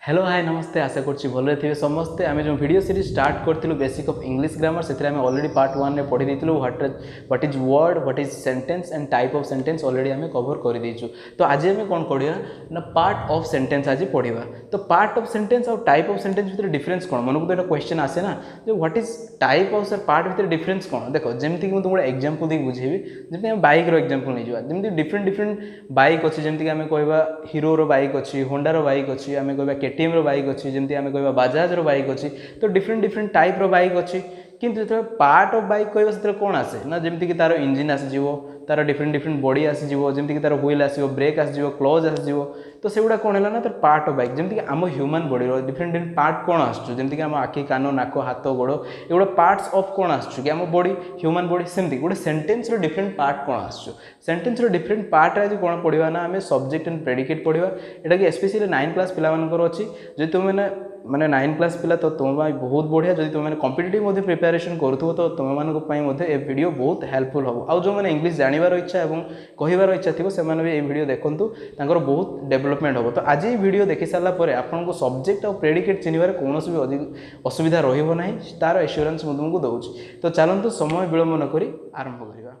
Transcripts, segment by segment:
Hello hi नमस्ते आशा करछि भले थे समस्ते आम जो वीडियो सीरीज स्टार्ट करूँ बेसिक ऑफ इंग्लिश ग्रामर से ऑलरेडी पार्ट 1 रे पढ़ी देइथिलु what is word what is sentence and type of sentence already आम कवर कर देइछु। तो आज आम कौन पढ़िया ना पार्ट ऑफ सेंटेंस आज पढ़िया। तो पार्ट ऑफ सेंटेंस और टाइप ऑफ सेंटेंस भितर डिफरेंस कौन मन को तो क्वेश्चन आसे ना जो what is type of sir part भितर डिफरेंस कौन देख जमीक मुझे तुमको एग्जांपल दे बुझेबी जमी बाइक रो एग्जांपल नहीं जावा जमी डिफरेंट डिफरेंट बाइक अच्छी जमीक आम कहवा हीरो रो बाइक अच्छी होंडा रो बाइक अच्छी आम कहवा केटीएम रो बाइक अच्छी जमी आम कह बजाज रो बाइक अच्छी। तो डिफरेंट डिफरेंट टाइप रो बाइक अच्छी किंतु जो पार्ट ऑफ बाइक कहवा से कौन आसे ना जमीक तार इंजिन आसीजिवो तार डिफरेंट डिफरेंट बॉडी आसीजिवो जमीक तार व्हील आसीजिवो ब्रेक आसीजिवो क्लोज आसीजिवो। तो सेगुड़ा कौन है ना तो पार्ट ऑफ बाइक जमीक आम human body different different part कौन आसुँ जमीक आम आखि कान नाक हाथ गोड़ एगुड़ा पार्ट्स ऑफ कौन आसुँ कि आम बॉडी ह्यूमन बॉडी सेमती गोटे सेंटेंस रो डिफरेंट पार्ट कौन आसुँ सेंटेंस रो डिफरेंट पार्ट आज कौन पढ़ा ना आम सब्जेक्ट एंड प्रेडिकेट पढ़ा एटा कि स्पेशली 9 क्लास पिलामानकर अच्छी जो तुम मैंने 9 क्लास पिला तो तुम बहुत बढ़िया जब तुम कॉम्पिटिटिव प्रिपरेशन करूँ तो तुम मानी ए वीडियो बहुत हेल्पफुल हम आउ जो मैंने इंग्लिश जानवर इच्छा और कहबार इच्छा थी से भी ये वीडियो देखूँ तांकर बहुत डेवलपमेंट हम। तो आज ये वीडियो देखी सारापर आपको सब्जेक्ट और प्रेडिकेट चिन्हबार कौन भी अधिक असुविधा रही तार एश्योरेंस तुमको दूसरी। तो चलतु समय विलंब नक आरंभ करवा।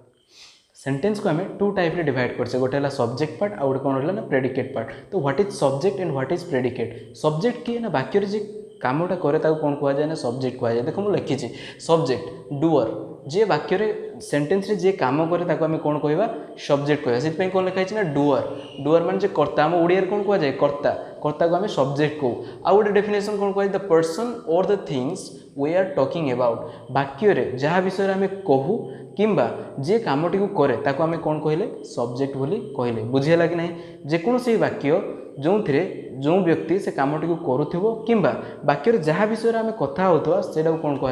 सेंटेंस को आम टू टाइप रे डिवाइड करछे गोटे है सब्जेक्ट पार्ट और कौन रहा ना प्रेडिकेट पार्ट। तो what is subject and what is predicate subject किए ना वाक्य जी कामटा करे कौन कहुए ना सब्जेक्ट कहुए। देखो मुझे लिखी सब्जेक्ट डुअर जे वाक्य सेंटेंस रे जे काम करे आम कौन कहवा सब्जेक्ट कहवा से कौन लिखाई ना डुअर डुअर मान कर्ता आम ओडिया कौन कहुए कर्ता कर्ता को आम सब्जेक्ट कहू। आउ गोटे डेफिनेशन कौन कहुए द पर्सन और the things we are talking about वाक्य जहाँ विषय आम कहू किंबा जे कामटी को करे ताको आम कौन कहले सब्जेक्ट बोली कहले बुझेगा कि नहीं जेकोसी वाक्य जो थे जो व्यक्ति से कामटी को करूथिबो किंबा वाक्य जहाँ विषय आम कथा होता से कौन कह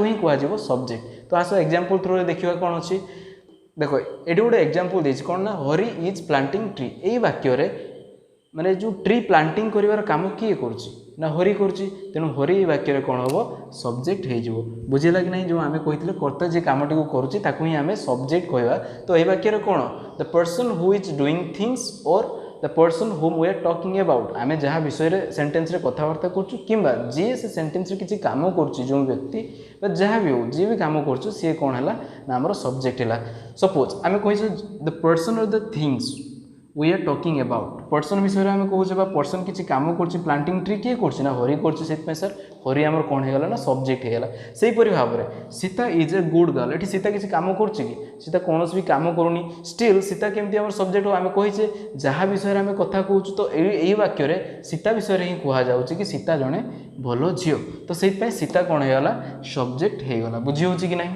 ही कह सब्जेक्ट। तो आस एग्जांपल थ्रू रे देखिए कौन अच्छी देखो ये गोटे एग्जांपल देछि कौन ना हरि इज प्लांटिंग ट्री यही वाक्य माने जो ट्री प्लांटिंग करिवार काम किए करुछि ना हरि करुछि तेणु हरि वाक्य कौन हम सब्जेक्ट हो बुझेगा कि नहीं जो आम कही कर्ता जे कामटी को करुछि ताकू ही आम सब्जेक्ट कहवा। तो ये वाक्य कौन the person who is doing things और the person whom we are talking about आम जहाँ विषय सेंटेंस रे कथबार्ता करुँ किंबा जी से सेंटेंस रे किसी काम करुँ जो व्यक्ति जहाँ भी हो जी भी काम करुँ सी कौन है ना आमर सब्जेक्ट है। सपोज आम कही द पर्सन और the things we are talking about person विषय में आम कहूँ पर्सन किसी काम कर प्लांटिंग ट्री किए कर ना हरि कर सर हरि आमर कौन होगा ना सब्जेक्ट होगा। से भाव में Sita is a good girl ये सीता किसी काम कर सीता कौन भी काम करूनी स्टिल सीता केमती आम सब्जेक्ट आम कहीचे जहाँ विषय आम कथा कहूँ। तो यही वाक्य सीता विषय ही कहुच्छे कि सीता जड़े भल झील तो से सीता कौन होगा सब्जेक्ट होगा बुझी हो कि नहीं।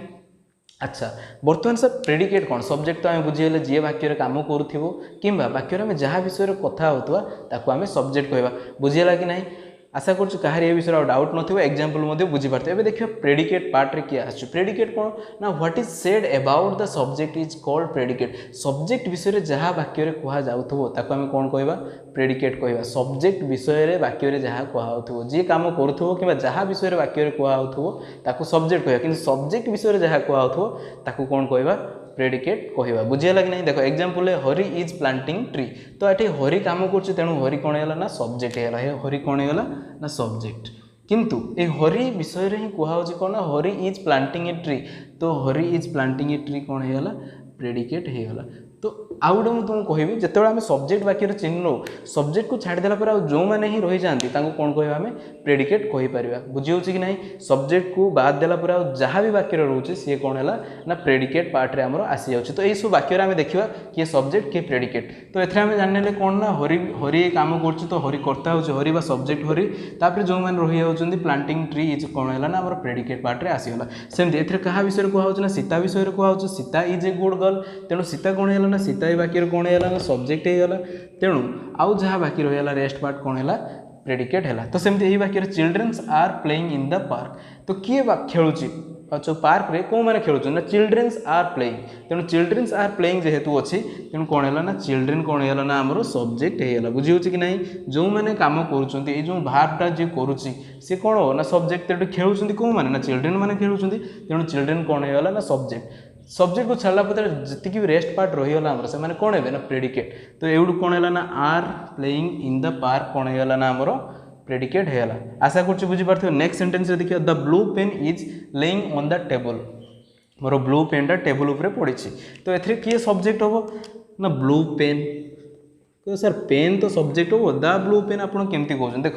अच्छा बर्तमान सर प्रेडिकेट कौन सब्जेक्ट तो आम बुझीगले जी वाक्य काम करूँ किंबा वाक्य में जहाँ विषय कथा होता आम सब्जेक्ट कहवा बुझीगला कि नहीं। आशा करूँ कहार ये विषय डाउट नथिबो एग्जांपल बुझीपारे। एबे देखिए प्रेडिकेट पार्ट रे किए आसु प्रेडिकेट कौन ना what is said about the subject is called predicate subject विषय जहाँ वाक्य कह जाउथबो ताको आम कौन कहवा प्रेडिकेट कहवा। सब्जेक्ट विषय वाक्य जहाँ कहउथबो जी काम करूथबो किंबा जहाँ विषय वाक्य कहउथबो ताको सब्जेक्ट कहवा किंतु सब्जेक्ट विषय जहाँ कहउथबो ताको कौन कहवा प्रेडिकेट कहवा बुझीगला कि नहीं। देखो example Hari is planting tree तो ये हरि काम कर तेणु हरि कौन है ना सब्जेक्ट है हरि कौन है ना सब्जेक्ट किंतु ये हरि विषय ही कहुच्छे कौन ना Hari is planting a tree तो Hari is planting a tree कौन होगा प्रेडिकेट होगा। तो आउ गए मुझे तुमको कहबी जो आम सब्जेक्ट वाक्य चिन्ह सब्जेक्ट को छाड़देला जो मैंने ही रही जाती कौन कह आम प्रेडिकेट कहीपर बुझी हो कि नहीं। सब्जेक्ट को बाद देला जहाँ भी वाक्य रोचे सी कौन है ना प्रेडिकेट पार्ट आमर आसी जाऊँगी। तो यही सब वाक्य आम देखा किए सब्जेक्ट किए प्रेडिकेट। तो ये आम जान कौन ना हरि हरि काम कर तो हरि कर्ता हो हरि सब्जेक्ट हरि तापर जो मैंने रही जाऊँच प्लांटिंग ट्री इज कौन है ना आम प्रेडिकेट पार्ट में आसीगला। सेमती ए क्या विषय कहना सीता विषय कहूँ Sita is a good girl तेणु सीता कौन है ना सीता ये वाक्य कौन है सब्जेक्ट होगा तेणु आउ जहाँ बाकी रहा रेस्ट पार्ट कौन है प्रेडिकेट है। तो सेमती यही वाक्य childrens are playing in the park तो किए खेलुची अच्छा पार्क रे कौ मैंने खेलुन ना चिल्ड्रेन्स आर प्लेइंग तेणु चिल्ड्रेन्स आर प्लेइंग जेहेतु अच्छी तेणु कौन है ना चिल्ड्रेन कौन है ना आमर सब्जेक्ट होगा बुझी हो कि नहीं। जो मैंने काम करुँच जो भार्बटा जी करुच्ची सी कौन हो ना सब्जेक्ट खेलुँच कौ मैंने ना चिल्ड्रेन मैंने खेलुँच तेणु चिल्ड्रेन कौन होगा ना सब्जेक्ट। सब्जेक्ट को छाड़ा परे जी भी रेस्ट पार्ट रहीगला आमर से मैंने कौन है ना प्रेडिकेट तो एवढू कौन है ना are playing in the park कौन होगा ना आमर प्रेडिकेट होगा आशा कर बुझीपार नेक्स्ट सेंटेंस देखिए the blue pen is laying on the table मोर ब्लू पेनटा टेबल उपर पड़ी तो एथिरे किए सब्जेक्ट हम ना ब्लू पेन तो सर पेन तो सब्जेक्ट हो द ब्लू पेन आप केमती कहते देख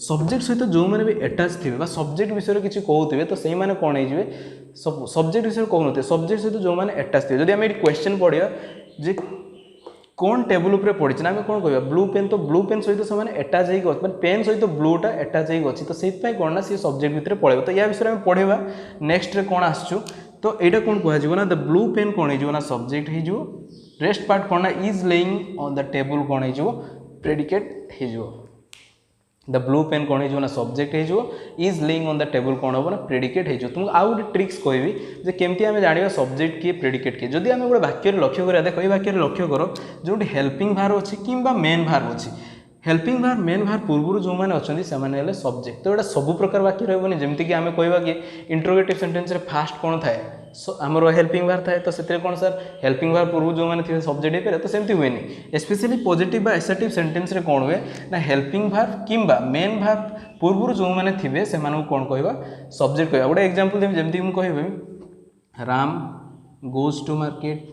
सब्जेक्ट सहित जो मैंने भी अटाच थे सब्जेक्ट विषय किसी कहते तो से मैंने कौन हो सब्जेक्ट विषय कहते सब्जेक्ट सहित जो मैंने अटाच थे जब आम ये क्वेश्चन पढ़ा जे कौन टेबल उपर पड़ी ना आम कौन कह ब्लू पेन तो ब्लू पेन सहित से अटाच हो पेन सहित ब्लूटा अटाच हो तो से कौन ना सी सब्जेक्ट भितर पड़े तो या विषय में पढ़ा नेक्स्ट रे कौन आसचु तो यहाँ कौन कहना द ब्लू पेन कौन हो सब्जेक्ट हो रेस्ट पार्ट कौन ना is laying on the table कौन हो प्रेडिकेट हो द ब्लू पेन कौन हो सब्जेक्ट हो is laying on the table कौन हम ना प्रेडिकेट हो तुमको आउ गोटे ट्रिक्स कहबी जे केमती आम जाना सब्जेक्ट किए प्रेडिकेट किए जदि आम गोटे वाक्य लक्ष्य करा देख ये वाक्य लक्ष्य कर जो हेल्पिंग भार अच्छी कि मेन भार अच्छी हेल्पिंग भार मेन भार पूर्व जो मैंने अच्छा से सब्जेक्ट तो यहाँ सब प्रकार वाक्य रही जमीक आम कहवा कि इंट्रोगेटिव सेंटेंस फास्ट कौन थाए आमर हेल्पिंग भार थाए तो से कौन सर हेल्पिंग भार पूर्व जो मैंने सब्जेक्ट हो पारे तो सेमती हुए स्पेशली पॉजिटिव बा एसर्टिव सेंटेंस रे कौन हुए ना हेल्पिंग भार किंबा मेन भार पूर्व जो मैंने थे से कौन कहवा सब्जेक्ट कहवा गोटे एग्जांपल देवी जमीक मुझे कहबी Ram goes to market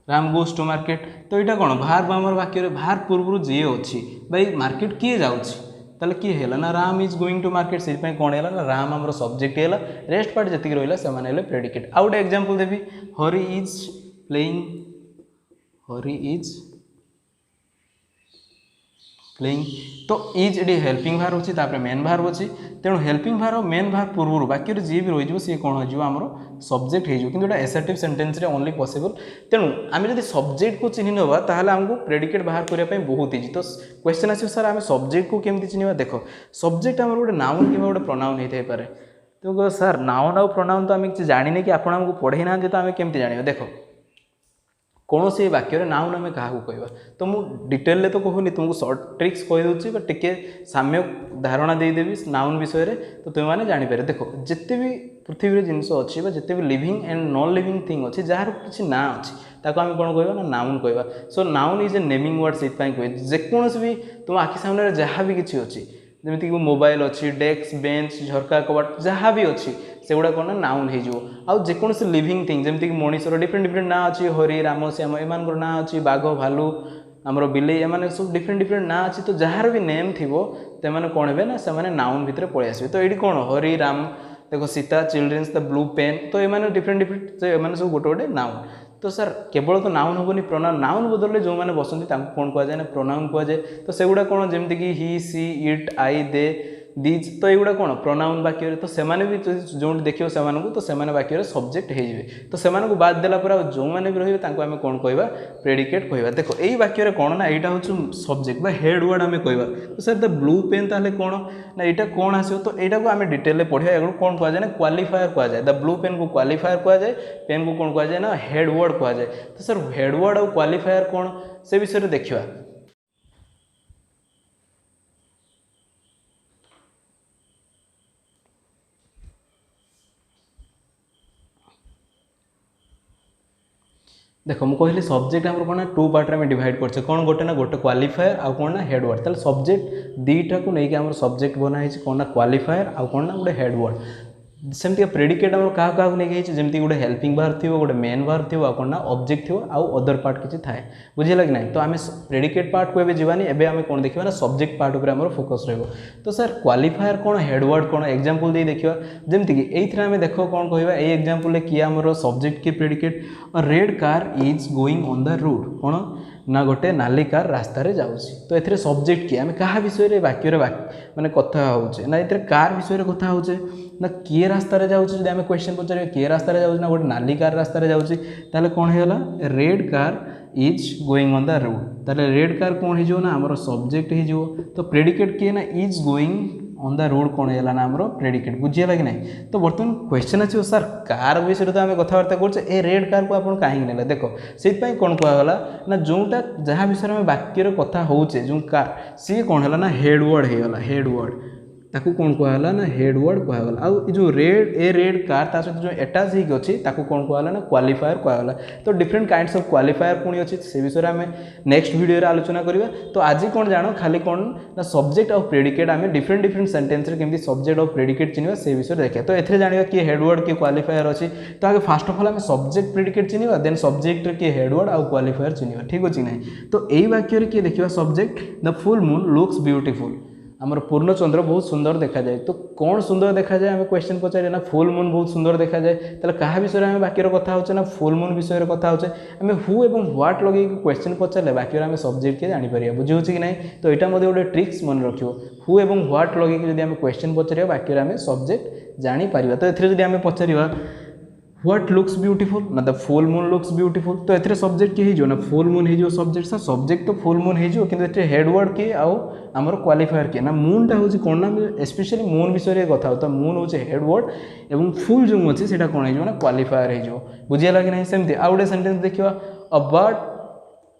Ram goes to market तो यहाँ कौन भार आम वाक्य भार पूर्व जी अच्छी भाई मार्केट किए जाऊँगी ताले किए है ना Ram is going to market से कौन है ना राम आम सब्जेक्ट है रेस्ट पार्ट जी रहा से प्रेडिकेट आउ गोटे example Devi Hari is playing तो इज ये हेल्पिंग भार अच्छी मेन भार अच्छी तेणु हेल्पिंग भार और मेन भार पूर्व वाक्य जी भी रही सी कौन हो सब्जेक्ट हो कि एसर्टिव सेंटेंस ओनली पॉसिबल तेणु आम जब सब्जेक्ट को चिन्ह नवा ताहले आमको प्रेडिकेट बाहर करने बहुत इजी तो क्वेश्चन आस सर आम सब्जेक्ट को केमती चिन्ह देख सब्जेक्ट आम गोटे नाउन कि गोटे प्रोनाउन होता है तो सर नाउन आउ प्रोनाउन तो आम किसी जाने कि आपको पढ़े ना तो आम केमती जाना देख कौन से वाक्य नाउन आम क्या कहवा तो मुझे डिटेल तो कहूनी तुमको सर्ट ट्रिक्स कहीदे बट टे साम्य धारणा देदेवी नाउन विषय में तो तुम्हें जापर देख जिते भी पृथ्वी जिनस अच्छी जिते भी living and non living thing अच्छी जार किसी ना अच्छी ताको आम कौन कहवा ना नाउन कहवा so noun is a naming word से कहे जेकोसी भी तुम आखि सामने जहाँ भी किसी अच्छी जमीक मोबाइल अच्छी डेस्क बेंच झरका कबाट जहाँ भी अच्छी से गुड़ा कौन ना नाउन हो जेकोसी लिविंग थिंग जमीक मनीषर डिफरेंट डिफरेंट ना अच्छी हरि राम श्याम एम ना अच्छी बाघ भालू आमर बिले एम सब डिफरेंट डिफरेंट ना अच्छी तो जार भी नेम थी तो कौन हे ना से नाउन भितर पलि आसबे तो ये कौन हरि राम देखो Sita childrens the blue pen तो ये डिफरेंट डिफरेंट एम सब गोटे गोटे नाउन तो सर केवल तो नाउन हेनी प्रोनाउन नाउन बदल जो मैंने बसती कौन कहुए ना प्रोनाउन कहुए तो सेगुड़ा कौन जमीक ही see it I they these तो युवा कौन प्रोनाउन वाक्य तो से भी जो देखिए से तो से वाक्य सब्जेक्ट हो तो से बाद देला जो मैंने भी रही आम कौन कहवा प्रेडिकेट कहवा देख यही वाक्य कौन ना यहाँ हूँ सब्जेक्ट हेड वर्ड आम कहवा तो सर द ब्लू पेन ताले कौन ना यहाँ कौन आसो तो यहाँ को आम डिटेल पढ़ा एगुड़ कौन कहुए ना क्वालिफायर कहुए द ब्लू पेन को क्वालिफायर कहुए पेन को कौन कहुए ना हेड वर्ड कहुए तो सर हेड वर्ड और क्वालिफायर कौन से विषय देखा देख मुझे कहली सब्जेक्ट आम कौन टू पार्ट में डिवाइड करछे कौन गोटे ना गोटे क्वालिफायर आउ कौन ना हेड वर्ड ताले सब्जेक्ट दीटा को लेकिन आम सब्जेक्ट बनाई कौन ना क्वालिफायर आउ कौन ना गोटे हेड वर्ड सेमती प्रेडिकेट आम क्या क्या नहीं जमी गोटे हेल्पिंग भार थी गोटे मेन भार थी कौन ना ऑब्जेक्ट थी आउ अदर पार्ट किसी थाए बुझेगा कि ना तो आम प्रेडिकेट पार्ट को जावानी एवं आम कौन देखा ना सब्जेक्ट पार्ट उपर आम फोकस रही तो सर क्वालिफायर कौन हेडवर्ड कौन एग्जांपल दे देखा जमीक ये आम देख कौन कह ये एग्जांपल किए आमर सब्जेक्ट की predicate red car is going on the road कौन ना गोटे नाली कार रास्तार जाऊँगी तो ये सब्जेक्ट किए आम क्या विषय वाक्य माने कथा होचे ना ये कार विषय कथा होचे ना किए रास्तार जाऊँगी आम क्वेश्चन पचार किए रास्तार जाऊँगी ना गोटे नाली कार रास्तार जाऊँगी ताले कौन होगा red car is going on the road ताले रेड कार कौन हो ना आमर सब्जेक्ट हो तो प्रेडिकेट किए ना is going on the road कौन है ना आमर प्रेडिकेट बुझीगला कि ना तो बर्तमान क्वेश्चन आस सर कार विषय तो आम कथबार्ता कर रेड कार को आप कहीं ना देख से कौन कहगला ना जोटा जहाँ विषय में वाक्यर कथा होचे जो कार सी कौन है ना हेडवर्ड होगा हेडवर्ड ताकू कौन कहला ना हेडवर्ड कहगला आउ जो रेड ए रेड कार ता सहित जो अटैच होगी अच्छी ताकू कौन कहला ना क्वालिफायर कहगला। तो डिफरेंट काइंड्स ऑफ क्वालिफायर पुणी अच्छी से विषय में नेक्स्ट वीडियो आलोचना करवा। तो आज कौन जान खाली कौन ना सब्जेक्ट और प्रेडिकेट आम डिफरेंट डिफरेंट सेंटेंस केमती सब्जेक्ट और प्रेडिकेट चिन्ह से विषय देखा। तो एथे जानिबा कि हेडवर्ड कि क्वालिफायर अच्छी। तो आगे फास्ट ऑफ ऑल आम सब्जेक्ट प्रेडिकेट चिन्ह देन सब्जेक्ट कि हेडवर्ड और क्वालिफायर चिन्ह ठीक अच्छे ना। तो यही वाक्य किए देखा subject the full moon looks beautiful आमर पूर्णचंद्र बहुत सुंदर देखा जाए। तो कौन सुंदर देखा जाए आम क्वेश्चन पचारे ना फुल मून बहुत सुंदर देखा जाए। ताले क्या विषय में वाक्यर कथा होचे ना फुल मून विषय कथा होचे। आम हु एवं व्हाट लगे क्वेश्चन पचारे वाक्य आम सब्जेक्ट के जापर बुझे कि ना। तो यहाँ गोटे ट्रिक्स मन रखियो हु एवं व्हाट लगे जब आम क्वेश्चन पचार वाक्य आम सब्जेक्ट जापर। तो ये जब आम पचार व्हाट लुक्स ब्यूटीफुल ना the full moon looks beautiful तो ये सब्जेक्ट किए हो ना फुल मून हो सब्जेक्ट सा सब्जेक्ट तो फुल मून हो कि हेडवर्ड किए आमर क्वालिफायर किए ना मूनटा हूँ कौन ना स्पेशली मून विषय कथा तो मून हूँ हेडवर्ड एवं फुल जो अच्छे से कौन हो क्वालिफायर हो बुझीगला कि ना। सेमती आउ गोटे सेंटेंस देखा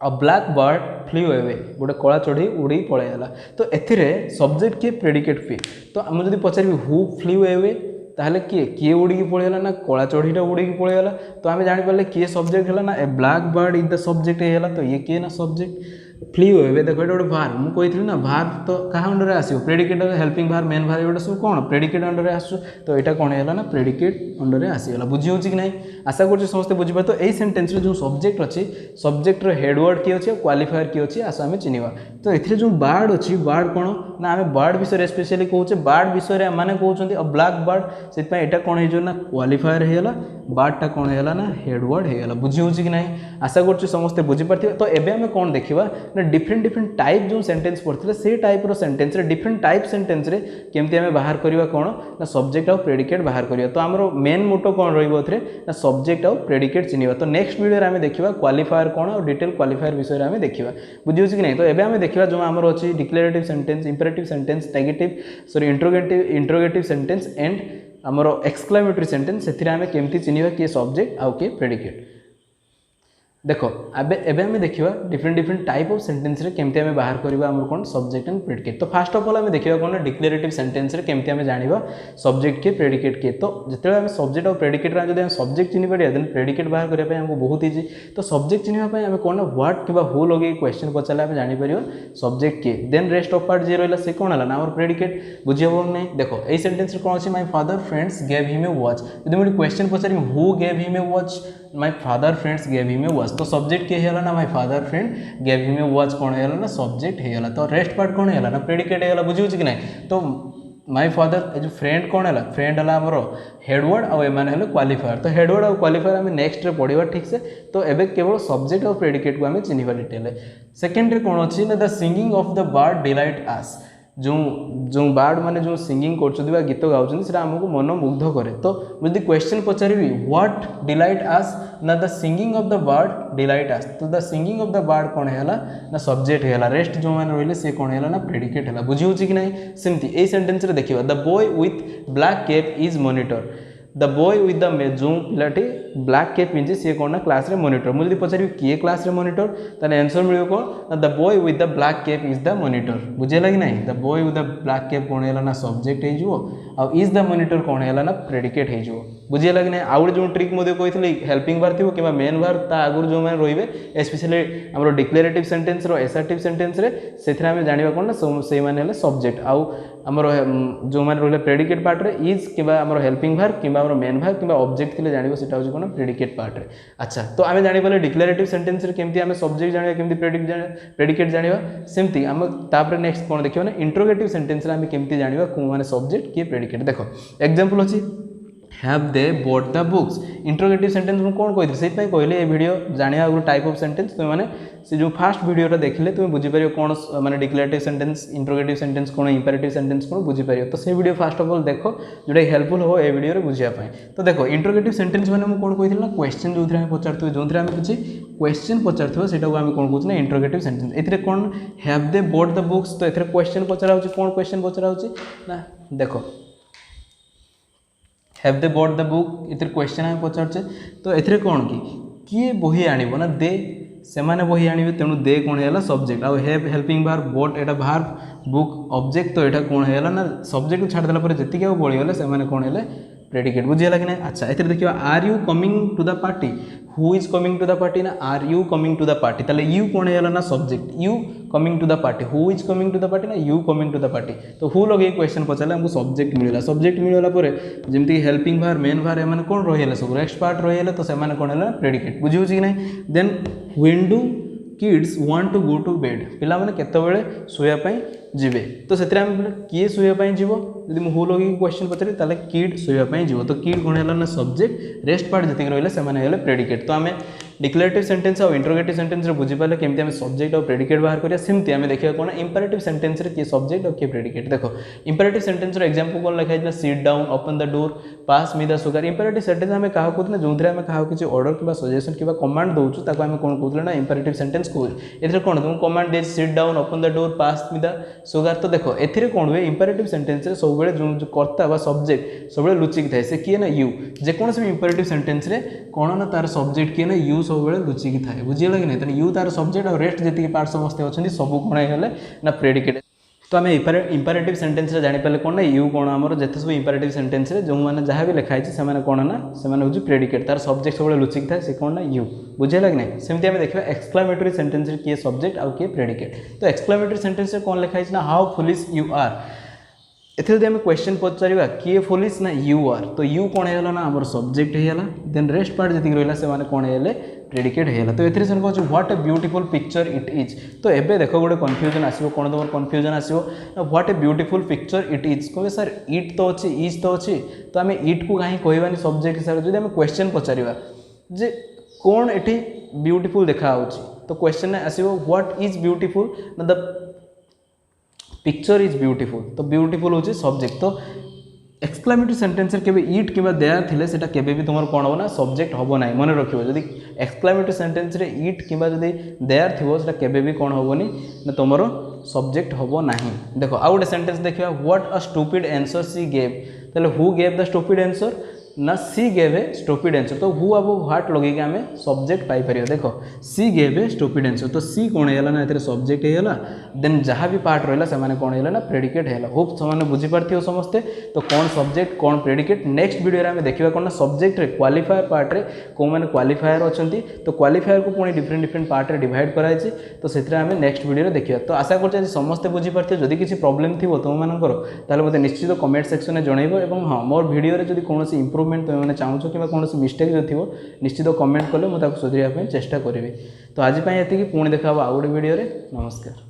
अ ब्लैक बर्ड फ्लू अवे गोटे कला चढ़ई उड़ी पलैगला। तो एथिरे सब्जेक्ट किए प्रेडिकेट किए। तो मुझे पचारि हु फ्लू अवे ताहले किए किए उड़ी पलैगला ना कला चढ़ईटा उड़ी पलैगला। तो आम जापर किए सब्जेक्ट है ना a black bird is the subject है। तो ये किए ना सब्जेक्ट फ्लू अवे देखो ये गोटे भार मुझे ना भार तो क्या अंडर आसो प्रेडिकेट हेल्पिंग भार मेन भार ये सब कौन प्रेडिकेट अंडर आसो। तो यहाँ कौन है ना प्रेडिकेट अंडर आसीगला बुझी होची कि नहीं। आशा कर समस्त बुझीपार। तो यही सेंटेंस जो सब्जेक्ट अच्छी सब्जेक्ट हेडवर्ड किए अच्छे क्वालिफायर किए अच्छे आस आम चिन्हवा। तो ये जो बार्ड अच्छी बार्ड कौन ना आम बार्ड विषय स्पेशली कहे बार्ड विषय मैंने कहते हैं ब्लैक बार्ड से यहाँ कौन हो ना क्वालिफायर होगा बार्डटा कौन है ना हेडवर्ड होगा बुझी होची कि नहीं। आशा कर समस्ते बुझीपार। तो एबे आम कौन देखा ना डिफरेंट डिफरेंट टाइप जो सेंटेंस पढ़ते से type sentence different type sentence रे केमती आम बाहर करवा कौन ना सब्जेक्ट और प्रेडिकेट बाहर करवा। तो आमर मेन मोटो कौन रही ना सब्जेक्ट और प्रेडिकेट चिन्हवा। तो नेक्स्ट वीडियो आम देखा क्वालिफायर कौन और डिटेल क्वालिफायर विषय आम देखा बुझे कि नहीं। तो एबे आम देखा जो आमर अच्छी declarative sentence imperative sentence negative sorry interrogative sentence and आमर एक्सक्लेमेटरी सेंटेंस से आम केमती चिन्हवा किए सब्जेक्ट आउ किए प्रेडिकेट। देखो एबे आम देखा different different type of sentence रे केमती आम बाहर करवा आमर कौन सब्जेक्ट एंड प्रेडिकेट। तो फास्ट ऑफ ऑल आम देखा कौन डिक्लेरेटिव सेंटेंस रे केमती आम जानिबा सब्जेक्ट के प्रेडिकेट के। तो जिते आम सब्जेक्ट और प्रेडिकेट जब सब्जेक्ट चिन्ह पारिया देन प्रेडिकेट बाहर करने हमको बहुत इजी। तो सब्जेक्ट चिन्हवाई आम कौन व्हाट कि हु लगे क्वेश्चन पचारे आम जापर सब्जेक्ट के देन रेस्ट ऑफ पार्ट जी रहा से कौन है ना आम प्रेडिकेट बुझे हम नहीं। देखो यही सेंटेंस कौन अच्छी my father friends gave him a watch जब मुझे क्वेश्चन पचारि who gave him a watch my father friends gave him a watch. तो सब्जेक्ट किए है ना my father friend gave him a watch कौन है ना सब्जेक्ट है। तो रेस्ट पार्ट कौन है ना प्रेडिकेट है बुझे कि ना। तो माय फादर जो फ्रेंड कौन है फ्रेंड है आमर हेडवर्ड और एम क्वालिफायर। तो हेडवर्ड और क्वालिफायर आम नेक्स्ट रे पढ़ा ठीक से। तो एबे केवल सब्जेक्ट और प्रेडिकेट को आम चिन्हवा डिटेल। सेकेंड रे कौन अच्छी ना the singing of the bird delight us जो बार्ड माने जो सिंगिंग कर गीत गाँव से आमको मन मुग्ध करे। तो मुझे क्वेश्चन पचारि व्हाट डिलाइट आस ना the singing of the bird delight us. तो the singing of the bird कौन है ना सब्जेक्ट है रेस्ट जो मैंने रही सी कौन है ना प्रेडिकेट है बुझी होची कि नहीं। सेमती यही सेंटेंस रे देखिए the boy with black cap is monitor the boy with the जो पिलाटी ब्लैक कैप पिंधि सी कौन ना क्लास रे मॉनिटर। मुझे पचारि किए क्लास रे मॉनिटर ताले आंसर मिले कौन the boy with the black cap is the monitor बुझेगा कि नहीं। The boy with the black cap कौन है ना सब्जेक्ट हो इज द मॉनिटर कौन है ना प्रेडिकेट हो बुझेगा कि नहीं। आउ जो ट्रिक मुझे कही हेल्पिंग भार थी कि मेन भार ता आगुरी जो मैंने रे स्पेशली आम डिक्लेरेटिव सेंटेंस एसर्टिव सेंटेंस से आम जाना कौन ना से मैंने सब्जेक्ट आउ आमर जो मैंने रही प्रेडिकेट पार्ट रे इज कि हेल्पिंग भार कि मेन भार कि ऑब्जेक्ट थे जाना से कौन प्रेडिकेट पार्ट रे। अच्छा तो आम जापर डिक्लेरेटिव सेंटेंस रे केमती आम सब्जेक्ट जाना केमती प्रेडिकेट जाना सेमती आम तापर नेक्स्ट कौन देखिए ना इंट्रोगेटिव सेंटेंस रे आम केमती जाना माने सब्जेक्ट किए प्रेडिकेट। देखो एग्जांपल अच्छी have they bought the books interrogative sentence में कौन कही से कहले ये वीडियो जाना गोटे टाइप ऑफ सेंटेंस तुम मैंने से जो फास्ट वीडियोटा देखिले तुम बुझीपार कौन माने डिक्लेरेटिव सेंटेंस इंट्रोगेटिव सेंटेंस कौन इंपेरेटिव सेंटेंस कौन बुझीपार। तो से वीडियो फास्ट ऑफ ऑल देखो जोटा हेल्पफुल हो ए वीडियो बुझापी। तो देखो इंट्रोगेटिव सेंटेंस मैंने कौन कही ना क्वेश्चन जो पचार जो आम किसी क्वेश्चन पचार से आम कौन कहते हैं इंट्रोगेटिव सेंटेंस। ए कौन have they bought the books तो ये क्वेश्चन पचरा कौन क्वेश्चन पचरा ना देखो have they bought the book इधर क्वेश्चन आम पचारे। तो ये कौन कि किए बही आने ना दे सेमाने बही आनिबे तेणु दे कोण हैला सब्जेक्ट आ हैव हेल्पिंग वर्ब बोट एटा वर्ब बुक ऑब्जेक्ट तो एटा कोण हैला ना सब्जेक्ट को छाड़ देला पर जति के बळी गले सेमाने कोण हैले प्रेडिकेट बुझियला कि नहीं। अच्छा एथरे देखियो are you coming to the party who is coming to the party ना are you coming to the party ताले यू कोण हैला ना subject you coming to the party who is coming to the party ना you coming to the party तो who लगे क्वेश्चन पचाले हमको सब्जेक्ट मिलला सब्जेक्ट मिलला परे जेमति हेल्पिंग वर्ब मेन वर्ब एमाने कोण रहिला सब नेक्स्ट पार्ट रहिला तो सेमाने कोण हैला प्रेडिकेट बुझियो कि नहीं। Then when do kids want to go to bed पिला माने केते बेले सोया पई जीवे तो से किए सोया जीव जब हु लगे क्वेश्चन पचारे ताले किड सोया जीव तो किड कोण हैला ना सब्जेक्ट रेस्ट पार्ट जति रहिले सेमाने हैले प्रेडिकेट तो आमे डिक्लेरेटिव सेंटेंस और इंट्रोगेटिव सेंटेंस रे बुझी पाले केमति आमे सब्जेक्ट और प्रेडिकेट बाहर करिया सेमति आमे देखिया कोन इंपेरेटिव सेंटेंस रे के सब्जेक्ट और के प्रेडिकेट देखो इंपेरेटिव सेंटेंस रो एग्जांपल कोन लिखा है sit down open the door pass me the sugar imperative sentence आमे काहा कोथना जोंथरे आमे काहा किछि ऑर्डर किबा सजेशन किबा कमांड दोछु ताको आमे कोन कोथले ना इंपेरेटिव सेंटेंस को एथरे कोन तुम command they sit down open the door pass me the sugar तो देखो एथिरे कोन हुए इंपेरेटिव सेंटेंस रे सब बेले जो कर्ता बा सब्जेक्ट सब बेले लुचिक थाए से किए ना यू जे कोन से इंपेरेटिव सेंटेंस रे कोन ना तार सब्जेक्ट किए ना यू सब बेले लुचिक थाए बुझियला कि नहीं। यू तार सब्जेक्ट और रेस्ट जति पार्ट समस्त अछंती सब कोन हेले ना प्रेडिकेट तो आम इंपेरेटिव सेंटेंस रे जानि पाले कोन ना यू कोन हमर जते सब इंपेरेटिव सेंटेंस रे जो माने जहाँ भी लिखाई छै से माने कोन ना से माने होची प्रेडिकेट तार सब्जेक्ट सब लुचिक थाए से कोन ना यू बुझियला कि नहीं। सेमति आम देखबा एक्सक्लेमेटरी सेंटेंस रे किए सब्जेक्ट और किए प्रेडिकेट तो एक्सक्लेमेटरी सेंटेंस रे कोन लिखाई छै ना हाउ फुलिश यू आर एथरे आम क्वेश्चन पचारिबा किए फुलिश ना यू आर तो यू कोन हैला ना हमर सब्जेक्ट हैला देन रेस्ट पार्ट जति रहला से माने कोन हेले प्रेडिकेट हैला तो एथरे सर कहू what a beautiful picture it is तो एबे देखो गोटे कन्फ्यूजन आसीबो कोन तमर कन्फ्यूजन आसीबो what a beautiful picture it is कहबे सर इट तो अछि इज तो अछि तो आम इट को काहे कहबानी सब्जेक्ट हिसाब से जदि आम क्वेश्चन पचारिबा जे कोन एठी ब्यूटीफुल देखा होछि तो क्वेश्चन आसीबो व्हाट इज ब्यूटीफुल ना द पिक्चर इज ब्यूटीफुल तो ब्यूटीफुल होची सब्जेक्ट तो एक्सक्लेमेटरी सेंटेंस रे केबे इट किबा देयर थिले सेटा केबे भी तुमर कोन हो ना सब्जेक्ट होबो नाही मन रखिबो जदी एक्सक्लेमेटरी सेंटेंस रे इट किबा जदी देयर थिबो सेटा केबे भी कोन होबोनी ना तुमरो सब्जेक्ट होबो नाही। देखो आ गोटे सेंटेंस देखिबा what a stupid answer she gave तले who gave the stupid answer ना she gave a stupid answer तो हु अब व्हाट लगे कि आमे सब्जेक्ट पाई परियो देखो she gave a stupid answer तो सी कोन हैला ना एतरे सब्जेक्ट हैला देन जहाँ भी पार्ट रहला से माने कोन हैला ना प्रेडिकेट हैला होप समान बुझी पारथियो समस्ते तो कोन सब्जेक्ट कोन प्रेडिकेट नेक्स्ट वीडियो रे आमे देखिबा कोन ना सब्जेक्ट रे क्वालिफायर पार्ट रे को माने क्वालिफायर अछंती तो क्वालिफायर को पुणी डिफरेंट डिफरेंट पार्ट रे डिवाइड कराइछि तो सेतरे आमे नेक्स्ट वीडियो रे देखिबा तो आशा करछि समस्ते बुझी पारथियो जदि किछि प्रॉब्लम थिबो तुम मानकर ताले मते निश्चित कमेंट सेक्शन में जणाइबो एवं हां मोर वीडियो रे जदि कोनोसी इंप्रूवमेंट तुम माने चाहूछ कि कौन मिस्टेक जो थी निश्चित कमेंट कले मुझे सुधारिया चेष्टा करी तो आज एति पुणी देखा आउ गोटे वीडियो रे नमस्कार।